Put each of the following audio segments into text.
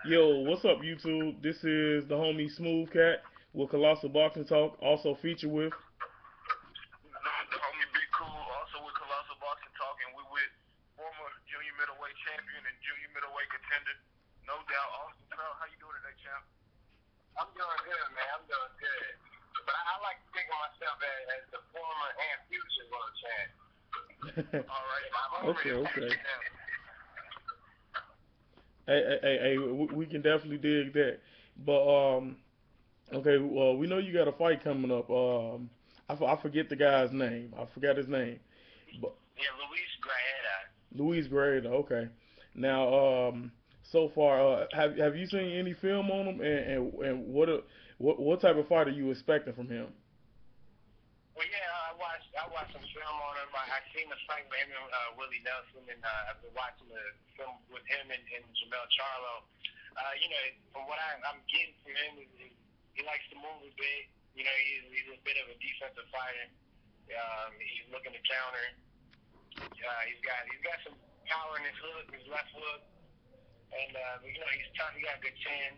Yo, what's up, YouTube? This is the homie Smooth Cat with Colossal Boxing Talk, also featured with. The homie Big Kool, also with Colossal Boxing Talk, and we with former junior middleweight champion and junior middleweight contender, no doubt, Austin Trout. How you doing today, champ? I'm doing good, man. I'm doing good. But I like to think of myself as the former and future world champ. All right, My former Okay, and okay. future champ. Hey, we can definitely dig that. But okay, we know you got a fight coming up. I forget the guy's name. I forgot his name. But Yeah, Luis Grajeda. Luis Guerrero. Okay. Now, so far, have you seen any film on him, and what type of fight are you expecting from him? Well, yeah, I watched some film on him. I seen the fight with him and Willie Nelson, and I've been watching the film with him and Jamel Charlo. From what I'm getting from him is he likes to move a bit. He's a bit of a defensive fighter. He's looking to counter. He's got some power in his hook, his left hook, and he's tough. He got a good chin.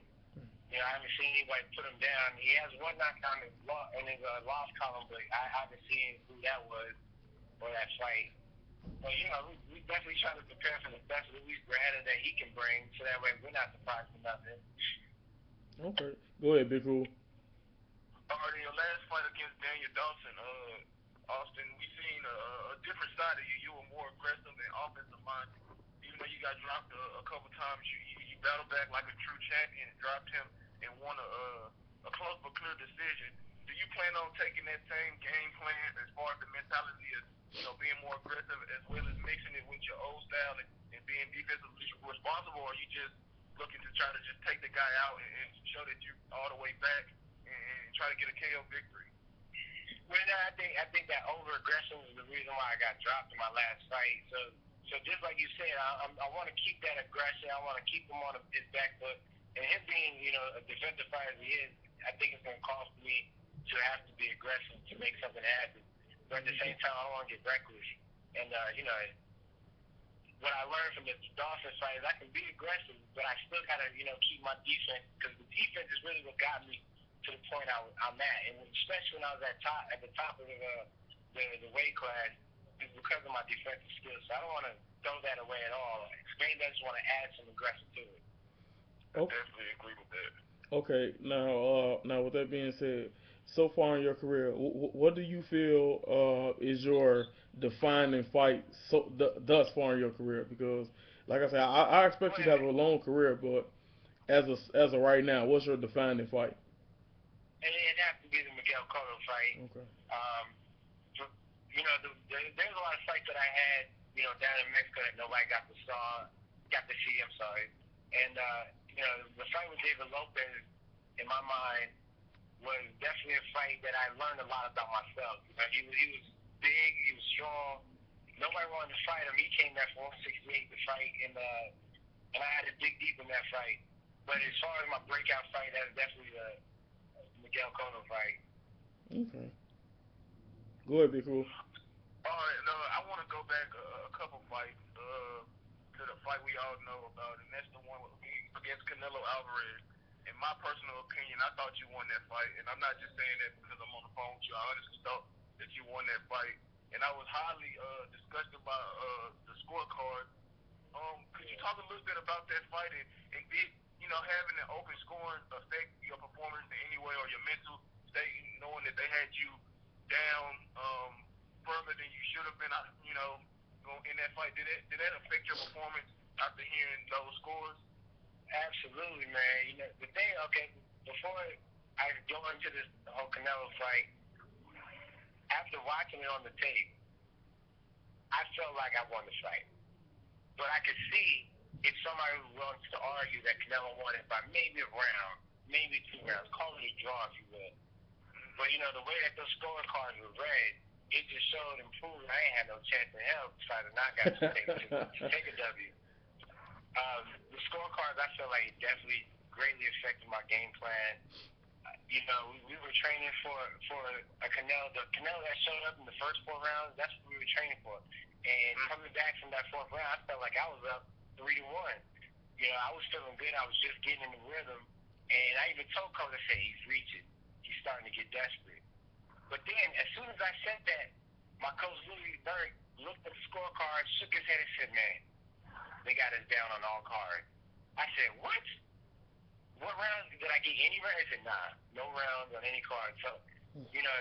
I haven't seen anybody put him down. He has one knockdown in his loss column, but I haven't seen who that was or that fight. But we definitely try to prepare for the best Luis Grajeda that he can bring, so that way we're not surprised with nothing. Okay, go ahead, Big Cool. All right, in your last fight against Daniel Dawson, Austin, we seen a different side of you. You were more aggressive and offensive minded. Even though you got dropped a couple times, you battled back like a true champion and dropped him and won a close but clear decision. Do you plan on taking that same game plan as far as the mentality as being more aggressive as well as mixing it with your old style and being defensively responsible, or are you just looking to try to just take the guy out and show that you all the way back and try to get a KO victory? Well, no, I think that over aggression is the reason why I got dropped in my last fight. So just like you said, I want to keep that aggression. I want to keep him on his back foot. And him being a defensive fighter as he is, I think it's going to cost me to have to be aggressive to make something happen. But at the same time, I don't want to get reckless. And what I learned from the Dawson fight is I can be aggressive, but I still got to keep my defense, because the defense is really what got me to the point I'm at, and especially when I was at the top of the weight class, is because of my defensive skills. So I don't want to throw that away at all. Maybe I just want to add some aggression to it. I Okay, definitely agree with that. okay. Now with that being said, so far in your career, what do you feel is your defining fight thus far in your career? Because, like I said, I expect Well, you to have a long career, but as of right now, what's your defining fight? it has to be the Miguel Cotto fight. Okay. Um, there's a lot of fights that I had, down in Mexico that nobody got to see. I'm sorry. And the fight with David Lopez, in my mind, was definitely a fight that I learned a lot about myself. He was big, he was strong. Nobody wanted to fight him. He came there for 168 to fight, and I had to dig deep in that fight. But as far as my breakout fight, that's definitely the Miguel Cotto fight. Okay. Go ahead, be cool. All right, no, I want to go back a couple fights to the fight we all know about, and that's the one against Canelo Alvarez. In my personal opinion, I thought you won that fight, and I'm not just saying that because I'm on the phone with you. I honestly thought that you won that fight, and I was highly disgusted by the scorecard. Could you talk a little bit about that fight, and did having an open scoring affect your performance in any way or your mental state, knowing that they had you down further than you should have been, in that fight? Did that affect your performance after hearing those scores? Absolutely, man. The thing, okay, before I go into this whole Canelo fight, after watching it on the tape, I felt like I won the fight. But I could see if somebody wants to argue that Canelo won it by maybe a round, maybe 2 rounds, call it a draw if you will. But the way that those scorecards were read, it just showed and proved I ain't had no chance in hell to try to knock out to take a W. The scorecards, I feel like it definitely greatly affected my game plan. We were training for a Canelo. The Canelo that showed up in the first 4 rounds, that's what we were training for. And coming back from that fourth round, I felt like I was up 3-1. I was feeling good. I was just getting in the rhythm, and I even told Coach, I said he's reaching. He's starting to get desperate. But then, as soon as I said that, my coach Louis Berg looked at the scorecard, shook his head, and said, "Man, they got us down on all cards." I said, "What? What rounds did I get any rounds?" He said, "Nah, no rounds on any card." So, you know,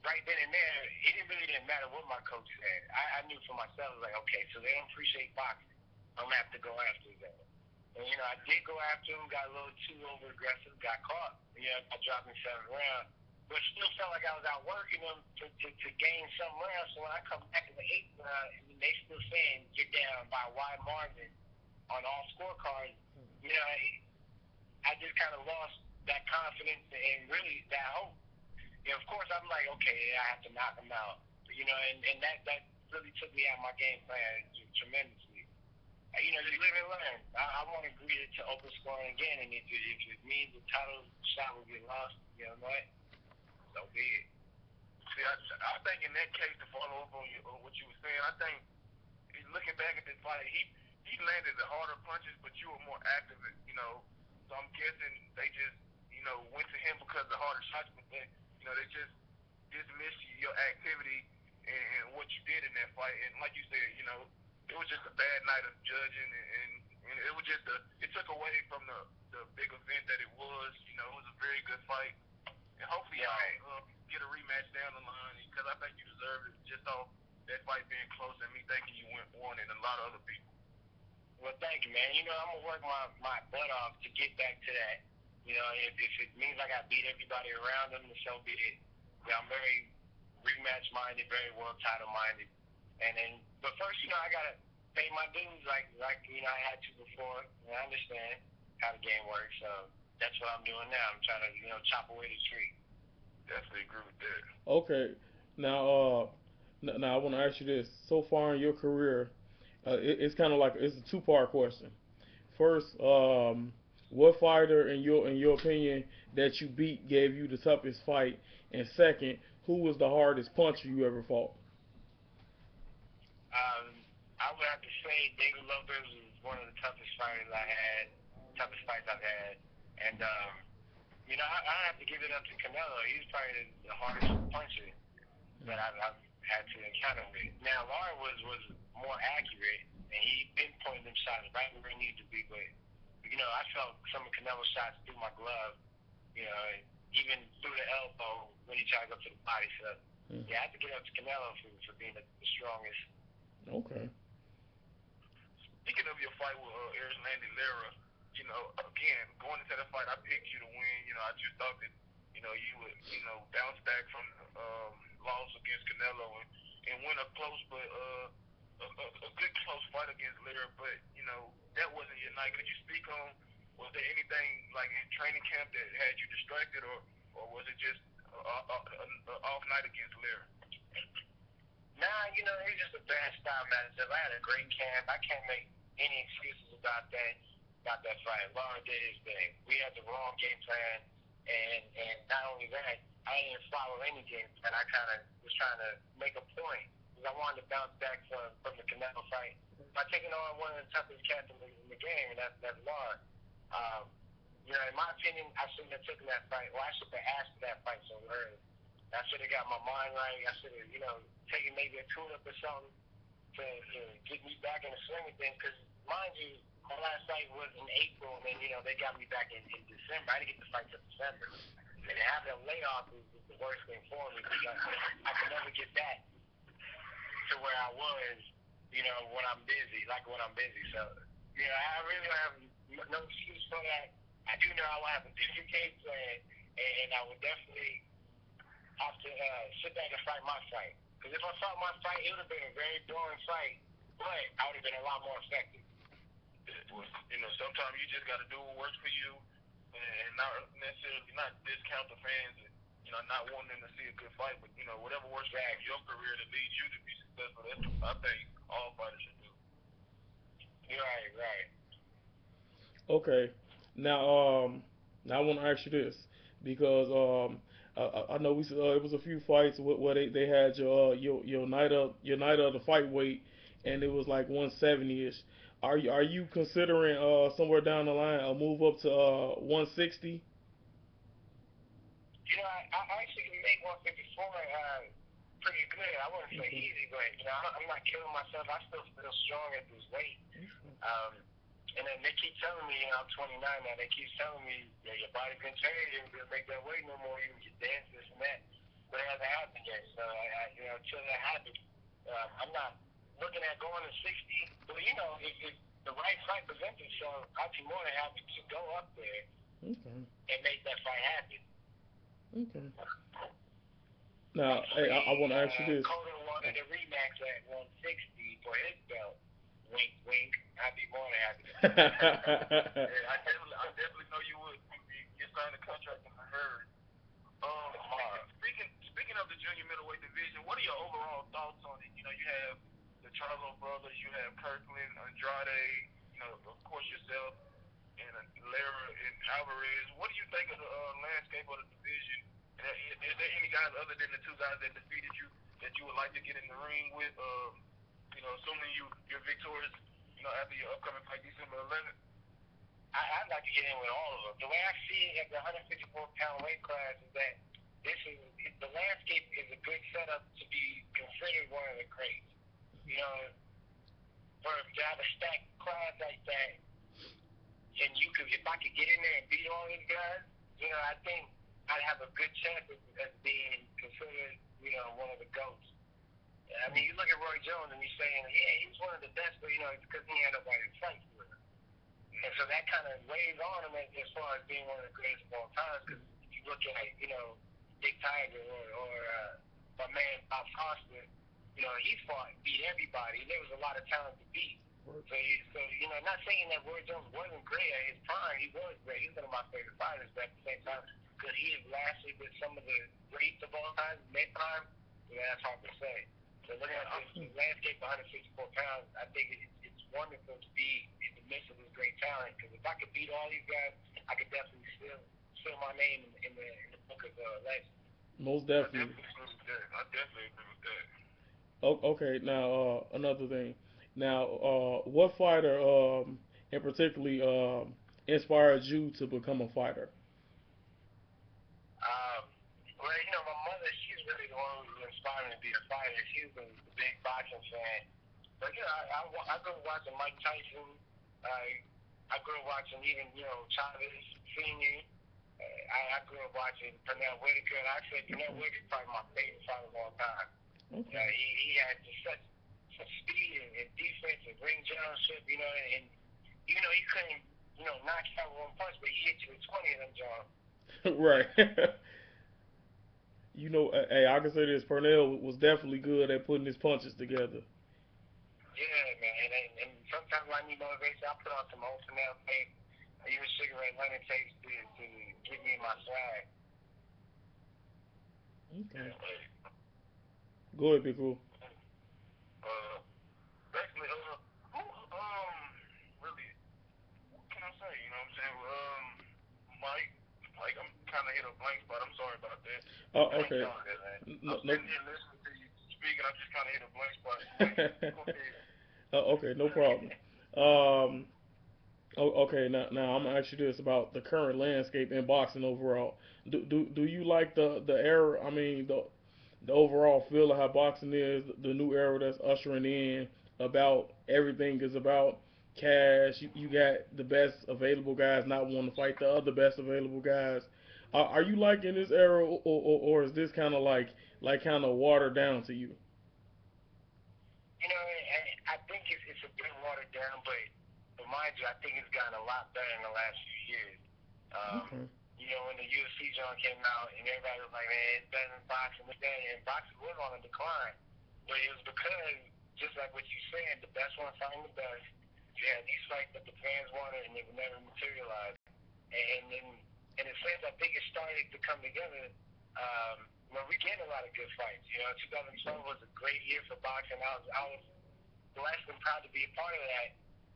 right then and there, really didn't matter what my coach said. I knew for myself, I was like, okay, so they don't appreciate boxing. I'm gonna have to go after them. And I did go after him, got a little too over aggressive, got caught. I dropped in 7th round, but still felt like I was outworking them to gain some rounds. So when I come back in the 8th round, and they still saying you're down by a wide margin on all scorecards, I just kind of lost that confidence and really that hope. Of course, I'm like, okay, I have to knock him out. And that really took me out of my game plan tremendously. You live and learn. I want to agree to open scoring again, and if it means the title shot will get lost, you know what? So be it. See, I think in that case, to follow up on what you were saying, I think looking back at this fight, he landed the harder punches, but you were more active. So I'm guessing they just went to him because of the harder shots, but they just dismissed your activity and what you did in that fight. And like you said, it was just a bad night of judging, and it was just it took away from the big event that it was. It was a very good fight, and hopefully y'all get a rematch down the line because I think you deserve it just off that fight being close and me thinking you won and a lot of other people. Well, thank you, man. I'm gonna work my butt off to get back to that. If it means I got to beat everybody around them, so be it. I'm very rematch minded, very world title minded. But first, I gotta pay my dues like I had to before. And I understand how the game works, so that's what I'm doing now. I'm trying to chop away the tree. Definitely agree with that. Okay, now now I want to ask you this. So far in your career, it's kind of like it's a two-part question. First, what fighter in your opinion that you beat gave you the toughest fight? And second, who was the hardest puncher you ever fought? Um, I would have to say David Lopez was one of the toughest fighters I had, toughest fights I've had, and I have to give it up to Canelo. He's probably the hardest puncher that I've had to encounter with. Now, Lara was more accurate, and he pinpointed them shots right where he needed to be. But I felt some of Canelo's shots through my glove. Even through the elbow when he tried to go to the body. So yeah, I have to give up to Canelo for being the strongest. Okay. Speaking of your fight with Erislandy Lara, again, going into that fight, I picked you to win. I just thought that, you would, bounce back from the loss against Canelo and win a close, but a good close fight against Lara. But, that wasn't your night. Could you speak on, was there anything like in training camp that had you distracted, or was it just an off night against Lara? Nah, it was just a bad style matchup. I had a great camp. I can't make any excuses about that fight. Lauren did his thing. We had the wrong game plan, and not only that, I didn't follow any game plan. I kind of was trying to make a point because I wanted to bounce back from the Canelo fight by taking on one of the toughest cats in the game, and that's Lauren. Um, in my opinion, I shouldn't have taken that fight. Well, I should have asked for that fight so early. I should have got my mind right. I should have, taken maybe a tune up or something to get me back in the swing of things. Because, mind you, my last fight was in April, and then, they got me back in December. I didn't get the fight till December. And having a layoff was the worst thing for me because I could never get back to where I was, when I'm busy. So, I really don't have no excuse for that. I do know I will have a different game plan, and I would definitely have to sit back and fight my fight. Because if I fought my fight, it would have been a very boring fight, but I would have been a lot more effective. Sometimes you just got to do what works for you, and not necessarily not discount the fans, and not wanting them to see a good fight, but whatever works for your career that leads you to be successful. That's what I think all fighters should do. Right. Okay. Now I want to ask you this because I know it was a few fights where they had your night of the fight weight, and it was like 170 ish. Are you considering somewhere down the line a move up to 160? I actually can make 154 pretty good. I wouldn't say Okay. easy, but I'm not killing myself. I still feel strong at this weight. Okay. Um, and then they keep telling me, I'm 29 now. They keep telling me, yeah, your body can change. You can make that weight no more. You can get dance this and that. But it hasn't happened yet. So until that happens, I'm not looking at going to 60. But if the right fight presents itself, I'd be more than happy to go up there Okay. and make that fight happen. Okay. Now, hey, I Actually, want to ask you this. Cotto wanted a rematch at 160 for his belt. Wink, wink. I'd be more than happy to do that. Yeah, I definitely know you would. You signed a contract in a hurry. Tomorrow. Speaking of the junior middleweight division, what are your overall thoughts on it? You have the Charlo brothers, you have Kirkland, Andrade, of course yourself, and Lara and Alvarez. What do you think of the landscape of the division? And is there any guys other than the two guys that defeated you that you would like to get in the ring with? Assuming you're victorious, after your upcoming fight December 11th. I'd like to get in with all of them. The way I see it at the 154-pound weight class is that the landscape is a good setup to be considered one of the greats. You know, for to have a stacked class like that, and if I could get in there and beat all these guys, I think I'd have a good chance of being considered, one of the goats. I mean, you look at Roy Jones and you're saying, yeah, he was one of the best, but it's because he had nobody to fight for him. And so that kind of weighs on him as far as being one of the greatest of all time. Because if you look at, Big Tiger or my man Bob Foster, he fought, beat everybody. There was a lot of talent to beat. So not saying that Roy Jones wasn't great at his prime. He was great. He's one of my favorite fighters. But at the same time, could he have lasted with some of the greats of all time, mid prime? That's hard to say. So looking at the landscape of 154 pounds, I think it's wonderful to be in the midst of this great talent. Because if I could beat all these guys, I could definitely seal my name in the book of legends. Most I definitely. definitely agree with that. I definitely agree with that. Okay, now another thing. Now, what fighter in particularly inspired you to become a fighter? Um, my mother, she's really the one who inspired me to be a fighter. She's a big boxing fan. But I grew up watching Mike Tyson. I grew up watching even Chavez Senior. I grew up watching Pernell Whitaker. And I said Pernell Okay. Whitaker is probably my favorite fighter of all time. Okay. He had just such speed and defense and ring generalship. And you couldn't knock you out with one punch, but he hit you with 20 of them, John. Right. Hey, I can say this. Purnell was definitely good at putting his punches together. Yeah, man. And sometimes when I need motivation, I put on some old Pernell tape. I use cigarette Leonard tapes to give me my swag. Okay. Yeah, Go ahead, Big Kool. uh, basically, really, what can I say? You know what I'm saying? Mike, I'm kind of hit a blank spot. I'm sorry about that. It's Okay. all good, man. No, I'm no. sitting here listening to you speak, and I just kind of hit a blank spot. Mike, go ahead. Okay, no problem. Um, okay, now I'm gonna ask you this about the current landscape in boxing overall. Do you like the era? I mean the overall feel of how boxing is, the new era that's ushering in about everything is about cash. You got the best available guys not wanting to fight the other best available guys. Are you liking this era, or is this kind of like kind of watered down to you? I think it's a bit watered down, but mind you, I think it's gotten a lot better in the last few years. Um, Okay. when the UFC joint came out and everybody was like, man, it's better than boxing, it's better, and boxing was on a decline. But it was because, just like what you said, the best one fighting the best. You had these fights that the fans wanted and they would never materialize. And in a sense, I think it started to come together when we get a lot of good fights. 2012 was a great year for boxing. I was blessed and proud to be a part of that.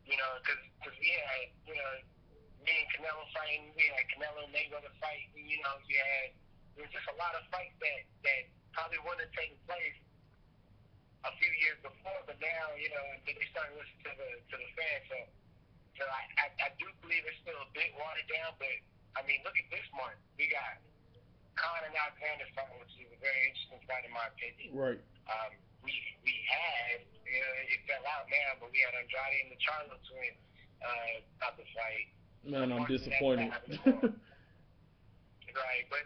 Because we had me and Canelo fighting, we had Canelo and Mayweather fight. You had there was just a lot of fights that probably wouldn't have taken place a few years before, but now they starting to listen to the fans. So I do believe it's still a bit watered down, but I mean, look at this month. We got Khan and Alexander fight, which is a very interesting fight in my opinion. Right. We had it fell out now, but we had Andrade and the Charlo twin about to fight. Man, I'm Unfortunately, that's not disappointed. happening more. Right, but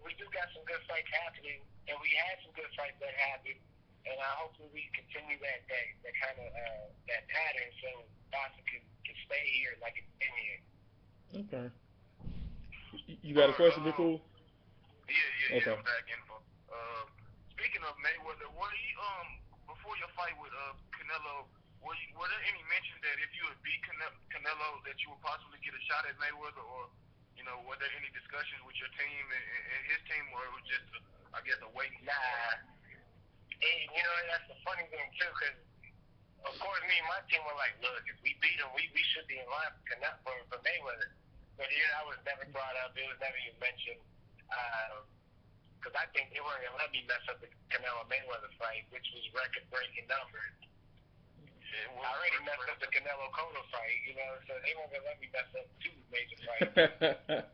we do got some good fights happening, and we had some good fights that happened, and hopefully we continue that kind of that pattern so Boston can stay here like it's been here. Okay. You All got a right. question, Big Cool? Yeah. Okay. I'm back in. Speaking of Mayweather, were you before your fight with Canelo, were there any mention that if you would beat Canelo that you would possibly get a shot at Mayweather, or were there any discussions with your team and his team, or it was just I guess a wait and see for you? Nah, and that's the funny thing too, because of course me and my team were like, look, if we beat him, we should be in line for Mayweather. But that was never brought up. It was never even mentioned. Because I think they weren't gonna let me mess up the Canelo Mayweather fight, which was record-breaking numbers. I already messed up the Canelo Cotto fight, so they weren't gonna let me mess up two major fights. Yeah.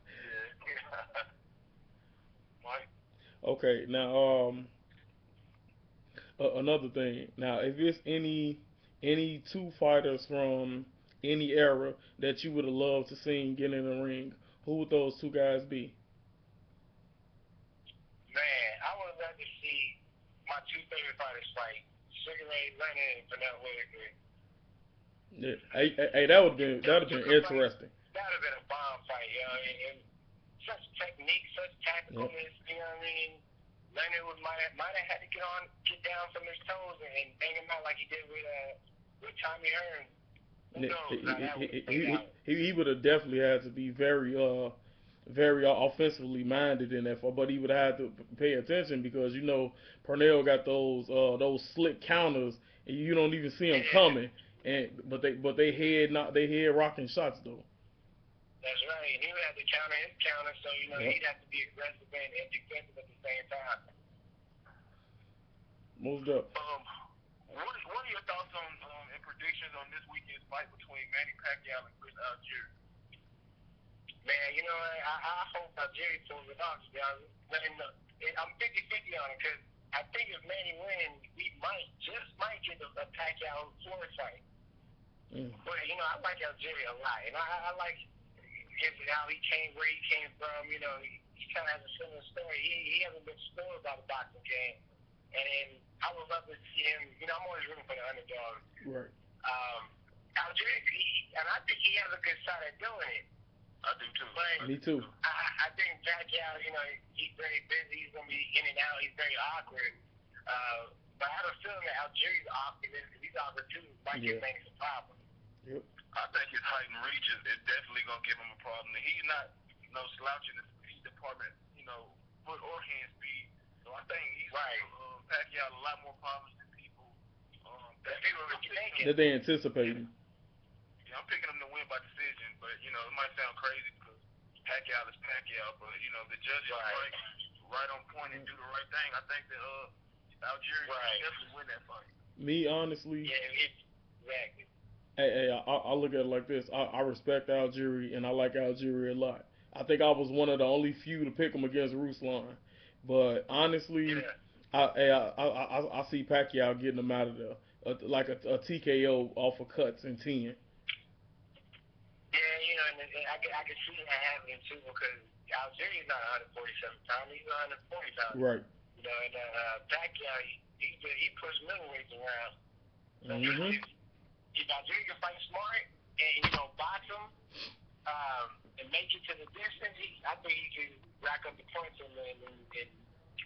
Mike. Okay. Now, another thing. Now, if it's any two fighters from any era that you would have loved to see get in the ring, who would those two guys be? Man, I would love to see my two favorite fighters fight: Sugar Ray Leonard and Pernell Whitaker. Yeah. Hey, that would have been Sugar fight, interesting. that would have been a bomb fight, and such technique, such Yep. tacticalness, you know what I mean? Leonard might have had to get down from his toes and bang him out like he did with Tommy Hearn. Who Yeah, knows how that would have played he out? he would have definitely had to be very offensively minded in that fight, but he would have had to pay attention because Pernell got those slick counters and you don't even see them Yeah, coming, and but they head not they head rocking shots though. that's right. And he would have to counter his counter, so Yep. he'd have to be aggressive and defensive at the same time. Most up. What are your thoughts on and predictions on this weekend's fight between Manny Pacquiao and Chris Algieri? Man, I hope Algieri pulls it off. To be honest, I'm 50-50 on it because I think if Manny wins, we might get a Pacquiao Floyd fight. Mm. But I like Algeria a lot, and I like how he came, where he came from. He kind of has a similar story. He hasn't been spoiled by the boxing game, and I would love to see him. I'm always rooting for the underdog. Right. Algeria, and I think he has a good shot at doing it. I do too. But Me too. I think Pacquiao, he's very busy. He's gonna be in and out. He's very awkward. But I have a feeling that Algeria's awkward. If he's awkward too, might Yeah. give Manny some problems. Yep. I think his height and reach is definitely gonna give him a problem. He's not no slouch in the speed department, foot or hand speed. So I think he's Right. Pacquiao a lot more problems than people. That people were thinking. That they anticipating. Yeah, I'm picking him to win by decision, but it might sound crazy because Pacquiao is Pacquiao, but the judges right on point and do the right thing. I think that Algieri can definitely win that fight. Me honestly, Yeah, exactly. I look at it like this. I respect Algeria and I like Algeria a lot. I think I was one of the only few to pick him against Ruslan. But honestly, Yeah. I see Pacquiao getting him out of there. Like a TKO off of cuts in 10. Yeah, and I can see that happening too because Algeria's not 147 pounds. He's 140 pounds. Right. And Pacquiao, he pushed middleweights around. So Mm-hmm. if Algeria can fight smart and box him and make it to the distance, I think he can rack up the points and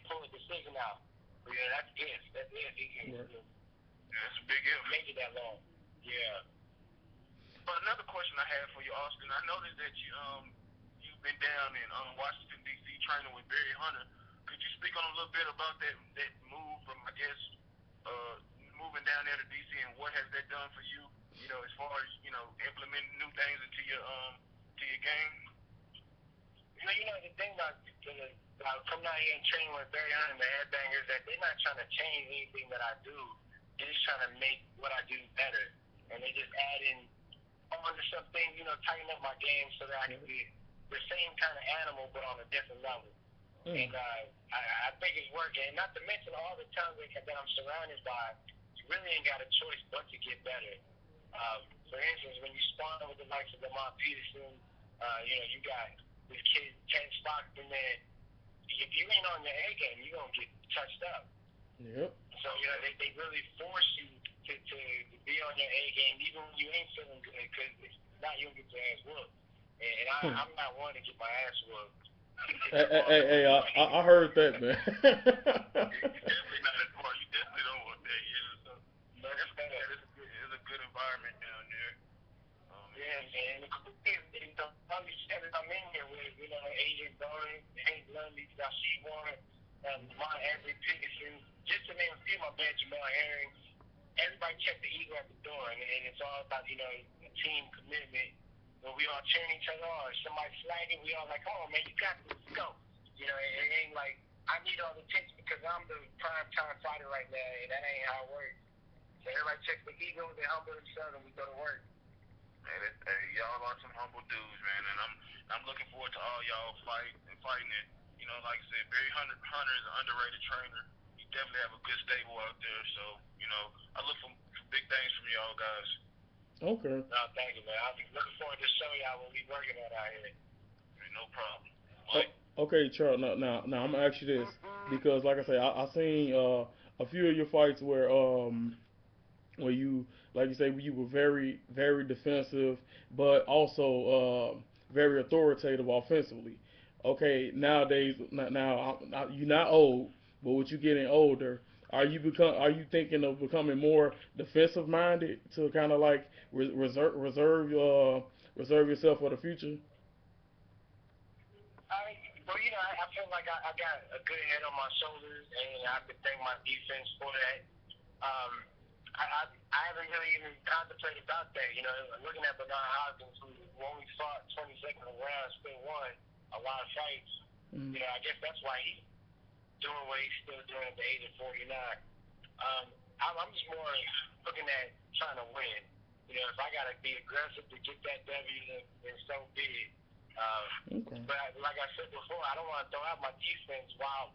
pull a decision out. But that's if. That's if he can Right. That's a big if. make it that long. Yeah. But another question I have for you, Austin, I noticed that you've been down in Washington D.C. training with Barry Hunter. Could you speak on a little bit about that move from uh, moving down there to D.C. and what has that done for you? As far as implementing new things into your game. The thing about coming out here and training with Barry Hunt and the Headbangers that they're not trying to change anything that I do. they're just trying to make what I do better, and they just add in on to something, tighten up my game so that I can Right. be the same kind of animal but on a different level. Mm. And I think it's working. And not to mention all the talent that I'm surrounded by, you really ain't got a choice but to get better. For instance, when you spawn with the likes of Lamar Peterson, you got this kid Ken Stockton there. If you ain't on the A game, you're gonna get touched up. Yep. So they really force you to be on your A game even when you ain't feeling good because if not you'll get your ass whooped. And Hmm. I'm not one to get my ass whooped. Hey, hey, hey, hey, I heard that, man. You're definitely not as smart. You definitely don't want that. Yeah, so But it's a good environment down there. yeah, man. The cool thing is, probably said that I'm in here with, Adrian Bowen, Hank Lundy, Rasheed Warren, Lamont Avery Peterson, just to name a few, my man Jamel Herring. Everybody checked the ego at the door, and it's all about, a team commitment. When we all cheering each other on, somebody slacking, we all like, come on, man, you got this, let's go. It ain't like, I need all the attention because I'm the prime time fighter right now, and that ain't how it works. So everybody checks the ego, they humble themselves, and we go to work. Hey, y'all are some humble dudes, man, and I'm looking forward to all y'all fighting it. Like I said, Barry Hunter is an underrated trainer. You definitely have a good stable out there, so I look for big things from y'all guys. Okay. No, thank you, man. I'll be looking forward to show y'all what we working on out here. Hey, no problem, Oh, Mike. okay, Trout. Now, I'm gonna ask you this because, like I say, I seen a few of your fights where you, like you say, you were very, very defensive, but also very authoritative offensively. Okay, nowadays, you're not old, but with you getting older, are you thinking of becoming more defensive minded to kind of like reserve yourself for the future? I feel like I got a good head on my shoulders, and I have to thank my defense for that. Um, I haven't really even contemplated about that. Looking at Bernard Hopkins, who only fought 22nd round, still won a lot of fights. Mm. I guess that's why he's doing what he's still doing at the age of 49. I'm just more looking at trying to win. If I got to be aggressive to get that W, then so be it. Okay. But like I said before, I don't want to throw out my defense while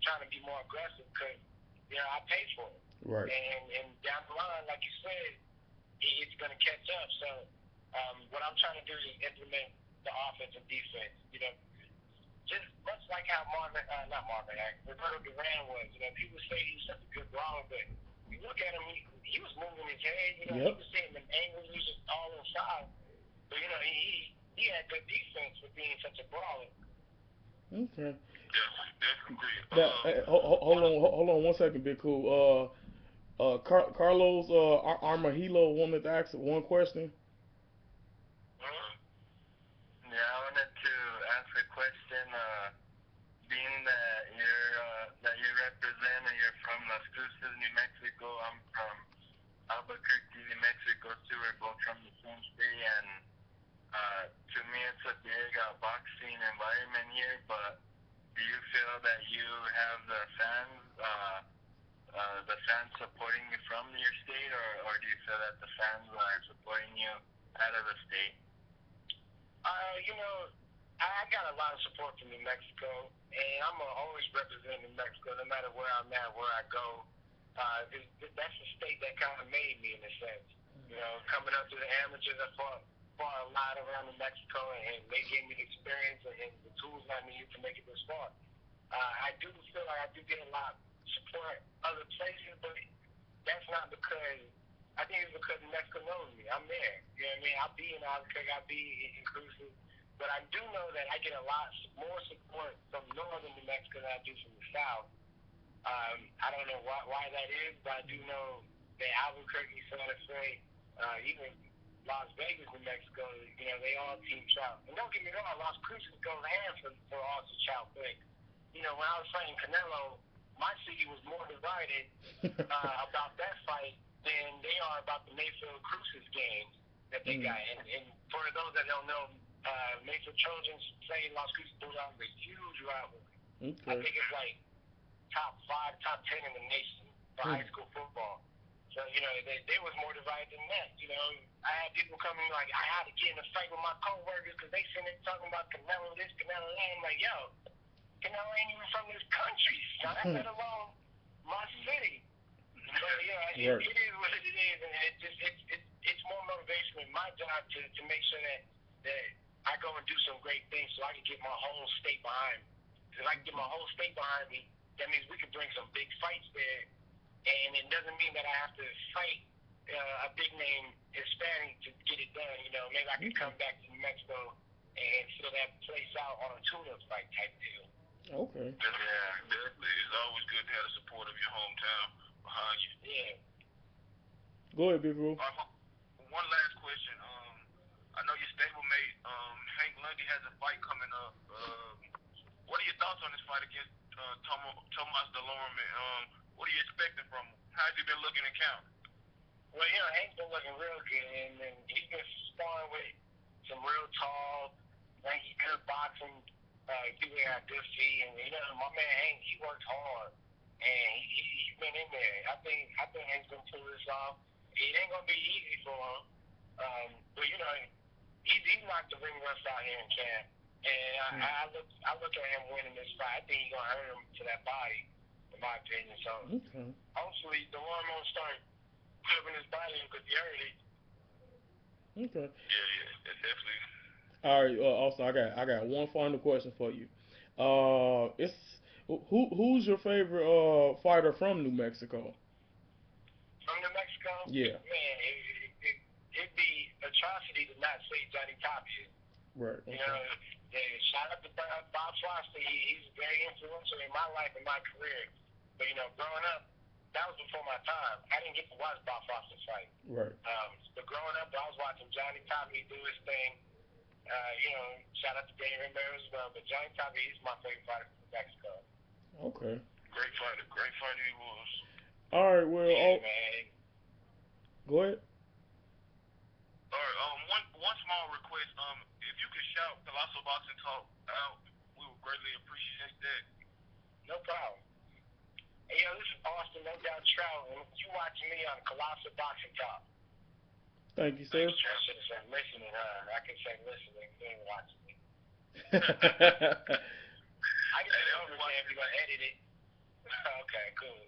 trying to be more aggressive because I pay for it. Right. And down the line, like you said, it's going to catch up. So what I'm trying to do is implement the offense and defense. Just much like how not Marvin, Roberto Duran was. People say he's such a good brawler, but you look at him, he was moving his head. He Yep. was hitting them angles, he was just all inside. But he had good defense for being such a brawler. Okay. Definitely. Now, hold on one second, Big Cool. Carlos Armahilo wanted to ask one question. Hmm? Yeah, I wanted to ask a question. Being that you represent and you're from Las Cruces, New Mexico, I'm from Albuquerque, New Mexico too. We're both from the same state, and to me, it's a big boxing environment here. But do you feel that you have the fans supporting you from your state, or do you feel that the fans are supporting you out of the state? I got a lot of support from New Mexico, and I'm gonna always represent New Mexico, no matter where I'm at, where I go. That's the state that kind of made me, in a sense. Coming up through the amateurs, I fought a lot around New Mexico, and they gave me the experience and the tools I needed to make it this far. I do feel like I do get a lot of support other places, but that's not because I think it's because New Mexico knows me. I'm there. You know what I mean? I'll be in Albuquerque, I'll be inclusive. But I do know that I get a lot more support from northern New Mexico than I do from the south. I don't know why that is, but I do know that Albuquerque, Santa Fe, even Las Vegas, New Mexico, they all team Trout. And don't get me wrong, Las Cruces goes ham for Austin Trout. But, when I was fighting Canelo, my city was more divided about that fight than they are about the Mayfield Cruces games that they got. And for those that don't know, Mayfield Trojans play Las Cruces Bulldogs, a huge rivalry. I Okay. think it's like top 5, top 10 in the nation for high school football. So, they was more divided than that. I had people coming like, I had to get in a fight with my coworkers because they sitting there talking about Canelo this, Canelo that. I'm like, yo, Canelo ain't even from this country, son, let alone my city. So, Right. it is what it is, and it's more motivation in my job to make sure that I go and do some great things so I can get my whole state behind me. Because if I can get my whole state behind me, that means we can bring some big fights there. And it doesn't mean that I have to fight a big name Hispanic to get it done. Maybe I could come back to New Mexico and fill that place out on a tune-up fight type deal. Okay. Yeah, definitely. It's always good to have the support of your hometown behind you. Yeah. Go ahead, Big Kool. One last question. I know your stablemate, Hank Lundy, has a fight coming up. What are your thoughts on this fight against Tomas Delorme? What are you expecting from him? How's he been looking in camp? Well, Hank's been looking real good, and he's been sparring with some real tall, lanky, good boxing people that got good feet. And my man Hank, he works hard, and he's been in there. I think Hank's gonna pull this off. It ain't gonna be easy for him, but he's knocked the ring rust out here in camp. And I look at him winning this fight. I think he's gonna hurt him to that body, in my opinion. So hopefully the one won't start clipping his body because he hurt it. Okay. Yeah, definitely. All right. Also, I got one final question for you. It's who's your favorite fighter from New Mexico? From New Mexico, Yeah. man, it'd be atrocity to not say Johnny Tapia. Right. Okay. Shout out to Bob Foster. He's very influential in my life and my career. But growing up, that was before my time. I didn't get to watch Bob Foster fight. Right. But growing up, I was watching Johnny Tapia do his thing. Shout out to Dave Rivera as well. But Johnny Tapia, he's my favorite fighter from Mexico. Okay. Great fighter he was. All right. Well, yeah, man. Go ahead. All right. One small request. If you could shout Colossal Boxing Talk out, we would greatly appreciate that. No problem. Hey, this is Austin, no doubt Trout, and you watching me on Colossal Boxing Talk. Thank you, sir. I should have said listening, I can say listening, you ain't watching me. I can say over there if you're going to edit it. Okay, cool.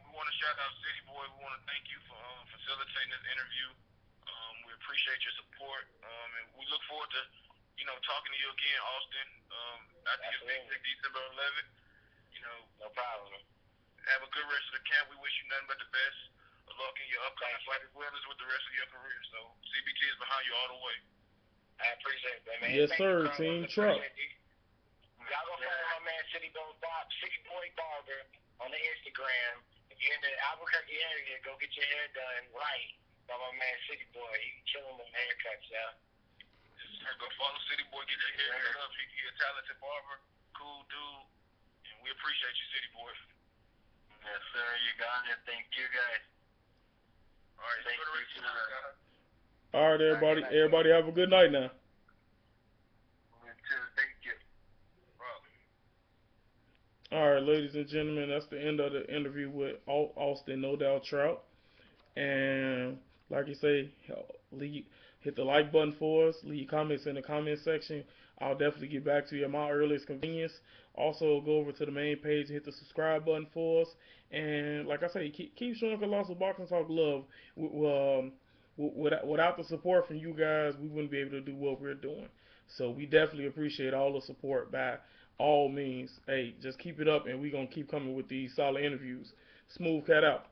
We want to shout out City Boy. We want to thank you for facilitating this interview. We appreciate your support, and we look forward to talking to you again, Austin. After your visit December 11th. No problem. Have a good rest of the camp. We wish you nothing but the best of luck in your upcoming fight as well as with the rest of your career. So CBT is behind you all the way. I appreciate that, man. Yes, sir. Team Trout. Y'all go follow my man City Boy Barber on the Instagram. If you're in the Albuquerque area, go get your hair done right by my man City Boy. He killing them haircuts, yeah. Go follow City Boy, get your hair cut up. He's a talented barber, cool dude, and we appreciate you, City Boy. Yes, sir. You got it. Thank you, guys. All right. Thank you, sir. All right, everybody. Everybody have a good night now. You too. Thank you. All right, ladies and gentlemen, that's the end of the interview with Austin, no doubt Trout. And like you say, hit the like button for us. Leave comments in the comment section. I'll definitely get back to you at my earliest convenience. Also, go over to the main page and hit the subscribe button for us. And like I say, keep showing Colossal Boxing Talk love. Without the support from you guys, we wouldn't be able to do what we're doing. So we definitely appreciate all the support by all means. Hey, just keep it up, and we're going to keep coming with these solid interviews. Smooth Cat out.